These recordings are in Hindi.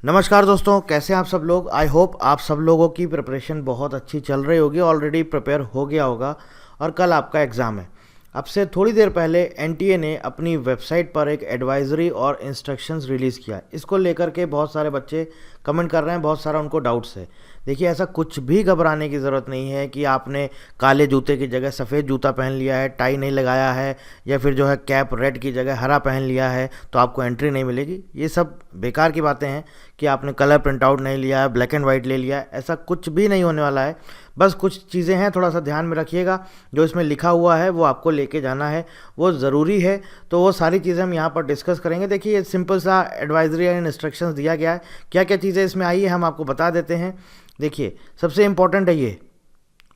नमस्कार दोस्तों, कैसे हैं आप सब लोग। आई होप आप सब लोगों की प्रिपरेशन बहुत अच्छी चल रही होगी, ऑलरेडी प्रिपेयर हो गया होगा और कल आपका एग्ज़ाम है। अब से थोड़ी देर पहले एनटीए ने अपनी वेबसाइट पर एक एडवाइजरी और इंस्ट्रक्शंस रिलीज़ किया। इसको लेकर के बहुत सारे बच्चे कमेंट कर रहे हैं, बहुत सारा उनको डाउट्स है। देखिए, ऐसा कुछ भी घबराने की ज़रूरत नहीं है कि आपने काले जूते की जगह सफ़ेद जूता पहन लिया है, टाई नहीं लगाया है, या फिर जो है कैप रेड की जगह हरा पहन लिया है तो आपको एंट्री नहीं मिलेगी। ये सब बेकार की बातें हैं कि आपने कलर प्रिंट आउट नहीं लिया है, ब्लैक एंड वाइट ले लिया है। ऐसा कुछ भी नहीं होने वाला है। बस कुछ चीज़ें हैं, थोड़ा सा ध्यान में रखिएगा। जो इसमें लिखा हुआ है वो आपको लेके जाना है, वो ज़रूरी है। तो वो सारी चीज़ें हम यहाँ पर डिस्कस करेंगे। देखिए, ये सिंपल सा एडवाइजरी एंड इंस्ट्रक्शंस दिया गया है। क्या क्या चीज़ें इसमें आई है हम आपको बता देते हैं। देखिए, सबसे इंपॉर्टेंट है ये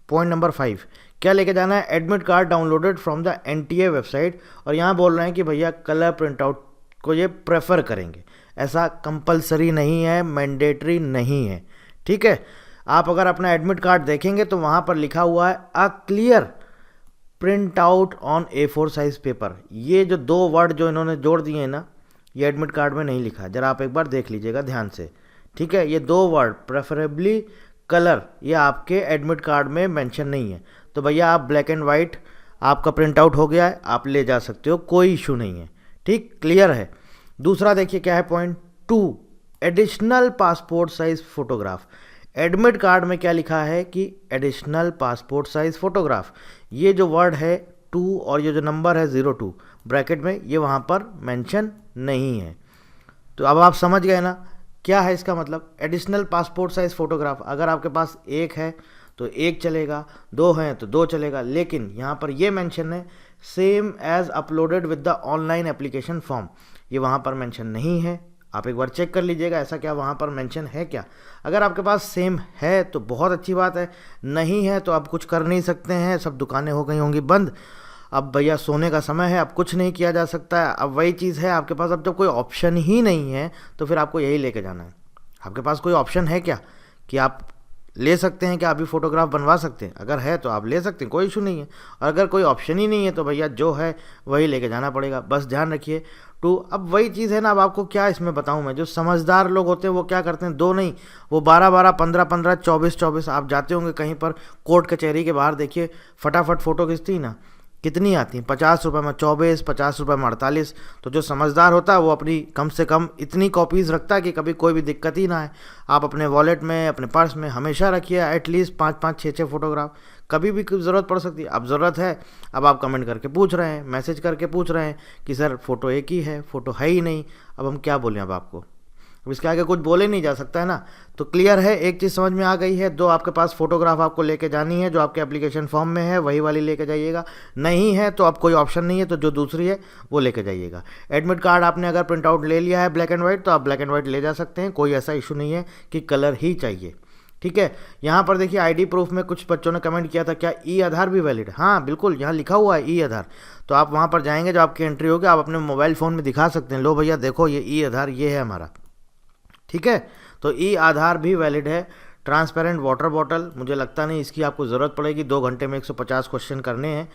पॉइंट नंबर 5। क्या लेके जाना है? Admit card downloaded from the NTA website. और यहाँ बोल रहे हैं कि भैया कलर प्रिंट आउट को ये प्रेफर करेंगे। ऐसा कंपलसरी नहीं है, मैंडेटरी नहीं है, ठीक है। आप अगर अपना एडमिट कार्ड देखेंगे तो वहाँ पर लिखा हुआ है a clear print out on A4 size paper. ये जो दो वर्ड जो इन्होंने जोड़ दिए हैं ना, ये एडमिट कार्ड में नहीं लिखा है। ज़रा आप एक बार देख लीजिएगा ध्यान से, ठीक है। ये दो वर्ड प्रेफरेबली कलर, ये आपके एडमिट कार्ड में मेंशन नहीं है। तो भैया आप ब्लैक एंड वाइट आपका प्रिंट आउट हो गया है, आप ले जा सकते हो, कोई इशू नहीं है, ठीक, क्लियर है। दूसरा देखिए क्या है point 2, additional passport size photograph. Admit card में क्या लिखा है कि एडिशनल पासपोर्ट साइज फोटोग्राफ। ये जो वर्ड है 2 और ये जो नंबर है 02 ब्रैकेट में, ये वहाँ पर मेंशन नहीं है। तो अब आप समझ गए ना क्या है इसका मतलब। एडिशनल पासपोर्ट साइज फोटोग्राफ, अगर आपके पास एक है तो एक चलेगा, दो हैं तो दो चलेगा, लेकिन यहाँ पर ये मेंशन है same as uploaded with the online application form. ये वहाँ पर मेंशन नहीं है। आप एक बार चेक कर लीजिएगा ऐसा क्या वहाँ पर मेंशन है क्या। अगर आपके पास सेम है तो बहुत अच्छी बात है, नहीं है तो आप कुछ कर नहीं सकते हैं। सब दुकानें हो गई होंगी बंद। अब भैया सोने का समय है, अब कुछ नहीं किया जा सकता है। अब वही चीज़ है आपके पास, अब जब कोई ऑप्शन ही नहीं है तो फिर आपको यही लेके जाना है। आपके पास कोई ऑप्शन है क्या कि आप ले सकते हैं, क्या अभी फ़ोटोग्राफ बनवा सकते हैं? अगर है तो आप ले सकते हैं, कोई इशू नहीं है। और अगर कोई ऑप्शन ही नहीं है तो भैया जो है वही लेके जाना पड़ेगा। बस ध्यान रखिए टू। अब वही चीज़ है ना, अब आपको क्या इसमें बताऊं मैं। जो समझदार लोग होते हैं वो क्या करते हैं, दो नहीं वो 12-12, 15-15, 24-24 आप जाते होंगे कहीं पर कोर्ट कचहरी के बाहर, देखिए फटाफट फ़ोटो खींचती ना, कितनी आती हैं? 50 रुपये में 24, 50 रुपये में 48। तो जो समझदार होता है वो अपनी कम से कम इतनी कॉपीज़ रखता है कि कभी कोई भी दिक्कत ही ना आए। आप अपने वॉलेट में, अपने पर्स में हमेशा रखिए एटलीस्ट 5-5, 6-6 फोटोग्राफ। कभी भी ज़रूरत पड़ सकती है। अब ज़रूरत है, अब आप कमेंट करके पूछ रहे हैं, मैसेज करके पूछ रहे हैं कि सर फ़ोटो एक ही है, फ़ोटो है ही नहीं। अब हम क्या बोलें अब आपको, अब इसके आगे कुछ बोले नहीं जा सकता है ना। तो क्लियर है, एक चीज़ समझ में आ गई है। दो आपके पास फोटोग्राफ आपको लेके जानी है, जो आपके एप्लीकेशन फॉर्म में है वही वाली लेके जाइएगा। नहीं है तो अब कोई ऑप्शन नहीं है तो जो दूसरी है वो लेके जाइएगा। एडमिट कार्ड आपने अगर प्रिंट आउट ले लिया है ब्लैक एंड वाइट तो आप ब्लैक एंड वाइट ले जा सकते हैं, कोई ऐसा इशू नहीं है कि कलर ही चाहिए, ठीक है। यहाँ पर देखिए आईडी प्रूफ में कुछ बच्चों ने कमेंट किया था क्या ई आधार भी वैलिड है? हाँ बिल्कुल, यहाँ लिखा हुआ है ई आधार। तो आप वहाँ पर जाएंगे, जब आपकी एंट्री होगी आप अपने मोबाइल फ़ोन में दिखा सकते हैं, लो भैया देखो ये ई आधार ये है हमारा, ठीक है। तो ई आधार भी वैलिड है। ट्रांसपेरेंट वाटर बॉटल, मुझे लगता नहीं इसकी आपको ज़रूरत पड़ेगी। 2 घंटे में 150 क्वेश्चन करने हैं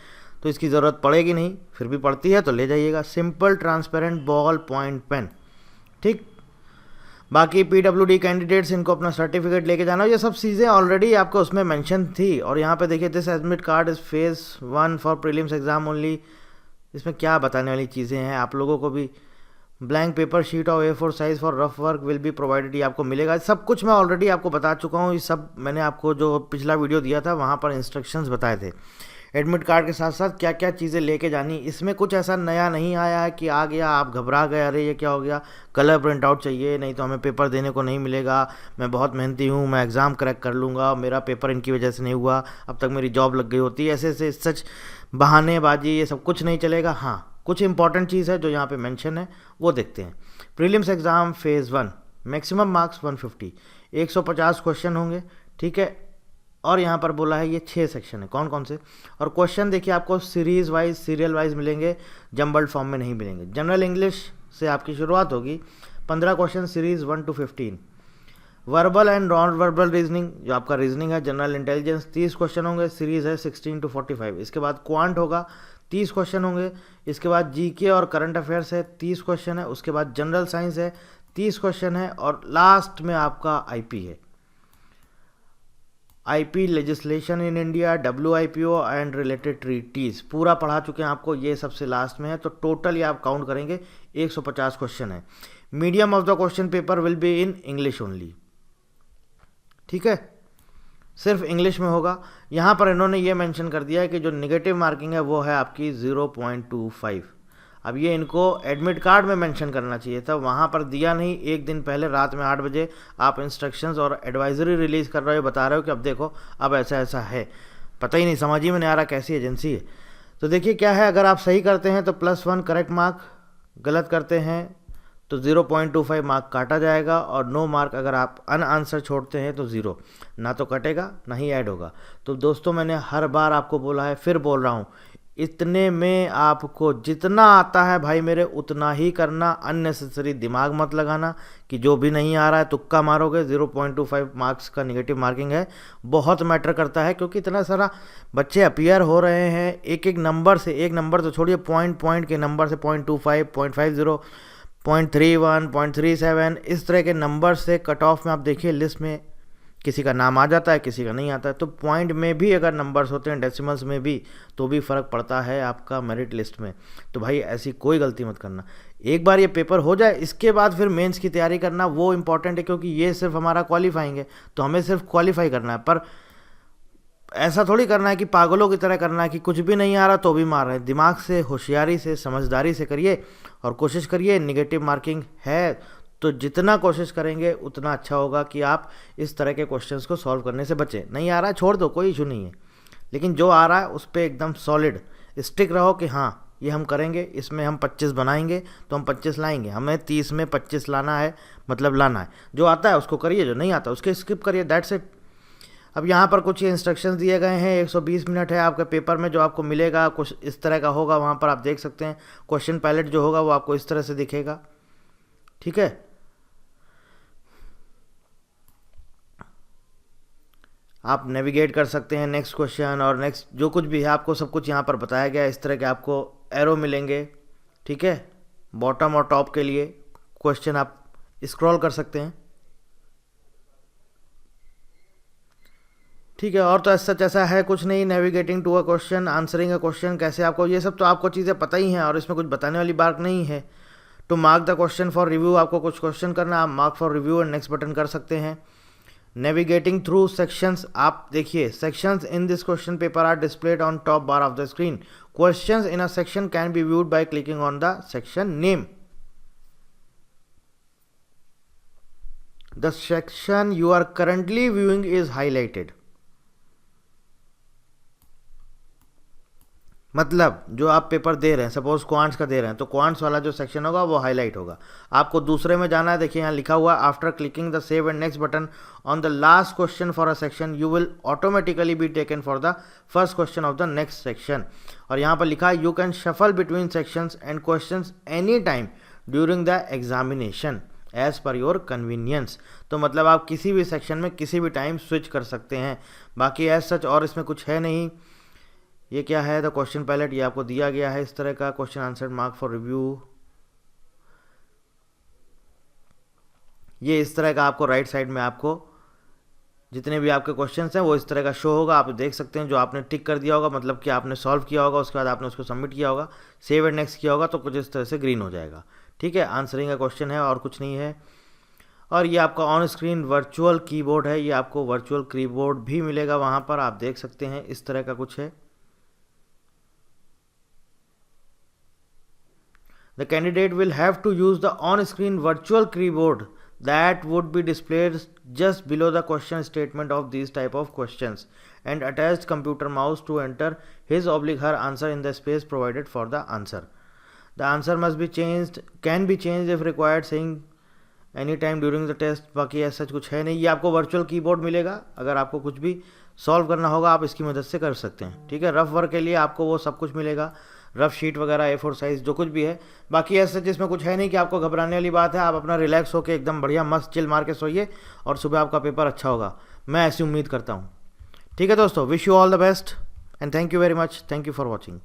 तो इसकी ज़रूरत पड़ेगी नहीं, फिर भी पड़ती है तो ले जाइएगा। Simple transparent ballpoint pen, ठीक। बाकी पीडब्ल्यूडी कैंडिडेट्स, इनको अपना सर्टिफिकेट लेके जाना, ये सब चीज़ें ऑलरेडी आपको उसमें मेंशन थी। और यहाँ पे देखिए this admit card is phase 1 for prelims exam only. इसमें क्या बताने वाली चीज़ें हैं, आप लोगों को भी blank paper sheet of A4 size for rough work will be provided, ये आपको मिलेगा। सब कुछ मैं ऑलरेडी आपको बता चुका हूँ। ये सब मैंने आपको जो पिछला वीडियो दिया था वहाँ पर इंस्ट्रक्शंस बताए थे। एडमिट कार्ड के साथ साथ क्या क्या चीज़ें लेके जानी, इसमें कुछ ऐसा नया नहीं आया है कि आ गया आप घबरा गए, अरे ये क्या हो गया, कलर प्रिंट आउट चाहिए नहीं तो हमें पेपर देने को नहीं मिलेगा, मैं बहुत मेहनती हूँ, मैं एग्ज़ाम क्रैक कर लूँगा, मेरा पेपर इनकी वजह से नहीं हुआ, अब तक मेरी जॉब लग गई होती। ऐसे ऐसे सच बहानेबाजी ये सब कुछ नहीं चलेगा। हाँ, कुछ इंपॉर्टेंट चीज़ है जो यहाँ पे मेंशन है वो देखते हैं। Prelims exam phase 1, maximum marks 150, 150 question होंगे, ठीक है। और यहाँ पर बोला है ये 6 सेक्शन है, कौन कौन से। और क्वेश्चन देखिए आपको सीरीज़ वाइज, सीरियल वाइज मिलेंगे, जम्बल्ड फॉर्म में नहीं मिलेंगे। जनरल इंग्लिश से आपकी शुरुआत होगी, 15 question series 1 to 15। Verbal and non verbal reasoning, जो आपका रीजनिंग है, जनरल इंटेलिजेंस 30 क्वेश्चन होंगे, सीरीज़ है 16 to 45। इसके बाद क्वांट होगा, 30 क्वेश्चन होंगे। इसके बाद जीके और करंट अफेयर्स है, 30 क्वेश्चन है। उसके बाद जनरल साइंस है, 30 क्वेश्चन है और लास्ट में आपका आईपी है, IP legislation in India, WIPO and related treaties पूरा पढ़ा चुके हैं आपको, ये सबसे लास्ट में है। तो टोटल ये आप काउंट करेंगे 150 क्वेश्चन है। Medium of the question paper will be in English only, ठीक है, सिर्फ इंग्लिश में होगा। यहाँ पर इन्होंने ये मेंशन कर दिया है कि जो निगेटिव मार्किंग है वो है आपकी 0.25। अब ये इनको एडमिट कार्ड में मेंशन करना चाहिए था, वहाँ पर दिया नहीं। एक दिन पहले रात में 8 बजे आप इंस्ट्रक्शंस और एडवाइजरी रिलीज़ कर रहे हो, बता रहे हो कि अब देखो अब ऐसा ऐसा है, पता ही नहीं, समझ ही में नहीं आ रहा कैसी एजेंसी है। तो देखिए क्या है, अगर आप सही करते हैं तो +1 करेक्ट मार्क, गलत करते हैं तो 0.25 मार्क काटा जाएगा, और नो मार्क अगर आप अनआंसर छोड़ते हैं तो 0, ना तो कटेगा ना ही ऐड होगा। तो दोस्तों मैंने हर बार आपको बोला है, फिर बोल रहा हूँ, इतने में आपको जितना आता है भाई मेरे उतना ही करना, अननेसेसरी दिमाग मत लगाना कि जो भी नहीं आ रहा है तुक्का मारोगे। 0.25 मार्क्स का निगेटिव मार्किंग है, बहुत मैटर करता है, क्योंकि इतना सारा बच्चे अपीयर हो रहे हैं एक एक नंबर से, एक नंबर तो छोड़िए, पॉइंट के नंबर से 0.25, 0.50, 0.31, 0.37 इस तरह के नंबर से कट ऑफ में आप देखिए लिस्ट में किसी का नाम आ जाता है, किसी का नहीं आता है। तो पॉइंट में भी अगर नंबर्स होते हैं, डेसिमल्स में भी, तो भी फ़र्क पड़ता है आपका मेरिट लिस्ट में। तो भाई ऐसी कोई गलती मत करना। एक बार ये पेपर हो जाए इसके बाद फिर मेंस की तैयारी करना, वो इम्पॉर्टेंट है, क्योंकि ये सिर्फ हमारा क्वालिफाइंग है, तो हमें सिर्फ क्वालिफाई करना है। पर ऐसा थोड़ी करना है कि पागलों की तरह करना है कि कुछ भी नहीं आ रहा तो भी मार रहे हैं। दिमाग से, होशियारी से, समझदारी से करिए और कोशिश करिए। निगेटिव मार्किंग है तो जितना कोशिश करेंगे उतना अच्छा होगा कि आप इस तरह के क्वेश्चंस को सॉल्व करने से बचें। नहीं आ रहा है छोड़ दो, कोई इशू नहीं है, लेकिन जो आ रहा है उस पर एकदम सॉलिड स्टिक रहो कि हाँ ये हम करेंगे, इसमें हम 25 बनाएंगे तो हम 25 लाएंगे, हमें 30 में 25 लाना है, मतलब लाना है। जो आता है उसको करिए, जो नहीं आता उसके स्किप करिए, दैट्स इट। अब यहाँ पर कुछ इंस्ट्रक्शंस दिए गए हैं, 120 मिनट है आपके पेपर में, जो आपको मिलेगा कुछ इस तरह का होगा। वहाँ पर आप देख सकते हैं क्वेश्चन पैलेट जो होगा वो आपको इस तरह से दिखेगा, ठीक है। आप नेविगेट कर सकते हैं नेक्स्ट क्वेश्चन और नेक्स्ट जो कुछ भी है, आपको सब कुछ यहाँ पर बताया गया है। इस तरह के आपको एरो मिलेंगे, ठीक है, बॉटम और टॉप के लिए क्वेश्चन आप स्क्रॉल कर सकते हैं, ठीक है। और तो सच ऐसा है कुछ नहीं, navigating to a question, answering a question, कैसे आपको ये सब तो आपको चीज़ें पता ही हैं और इसमें कुछ बताने वाली बात नहीं है। To mark the question for review, आपको कुछ क्वेश्चन करना, आप मार्क फॉर रिव्यू और नेक्स्ट बटन कर सकते हैं। नेविगेटिंग थ्रू सेक्शंस, आप देखिए sections in this question paper are displayed on top bar of the screen. Questions in a section can be viewed by clicking on the section name. The section you are currently viewing is highlighted, मतलब जो आप पेपर दे रहे हैं, सपोज क्वांट्स का दे रहे हैं तो क्वांट्स वाला जो सेक्शन होगा वो हाईलाइट होगा। आपको दूसरे में जाना है, देखिए यहाँ लिखा हुआ after clicking the save and next button on the last question for a section you will automatically be taken for the first question of the next section. और यहाँ पर लिखा है you can shuffle between sections and questions any time during the examination as per your convenience. तो मतलब आप किसी भी सेक्शन में किसी भी टाइम स्विच कर सकते हैं। बाकी एज सच और इसमें कुछ है नहीं। ये क्या है, द क्वेश्चन पैलेट, ये आपको दिया गया है इस तरह का, question answer, mark for review, ये इस तरह का आपको राइट साइड में आपको जितने भी आपके क्वेश्चंस हैं वो इस तरह का शो होगा। आप देख सकते हैं जो आपने टिक कर दिया होगा मतलब कि आपने सॉल्व किया होगा, उसके बाद आपने उसको सबमिट किया होगा, सेव एंड नेक्स्ट किया होगा तो कुछ इस तरह से ग्रीन हो जाएगा, ठीक है। आंसरिंग का क्वेश्चन है और कुछ नहीं है। और ये आपका ऑन स्क्रीन वर्चुअल कीबोर्ड है, ये आपको वर्चुअल कीबोर्ड भी मिलेगा वहाँ पर, आप देख सकते हैं इस तरह का कुछ है। The candidate will have to use the on-screen virtual keyboard that would be displayed just below the question statement of these type of questions and attached computer mouse to enter his/her answer in the space provided for the answer. The answer must be changed, can be changed if required, saying any time during the test. बाकी ऐसा कुछ है नहीं। ये आपको वर्चुअल कीबोर्ड मिलेगा, अगर आपको कुछ भी सॉल्व करना होगा आप इसकी मदद से कर सकते हैं, ठीक है। रफ वर्क के लिए आपको वो सब कुछ मिलेगा, रफ शीट वगैरह, A4 साइज जो कुछ भी है। बाकी ऐसा जिसमें कुछ है नहीं कि आपको घबराने वाली बात है। आप अपना रिलैक्स होकर एकदम बढ़िया मस्त चिल मार के सोइए और सुबह आपका पेपर अच्छा होगा, मैं ऐसी उम्मीद करता हूँ, ठीक है दोस्तों। Wish you all the best and thank you very much, thank you for watching.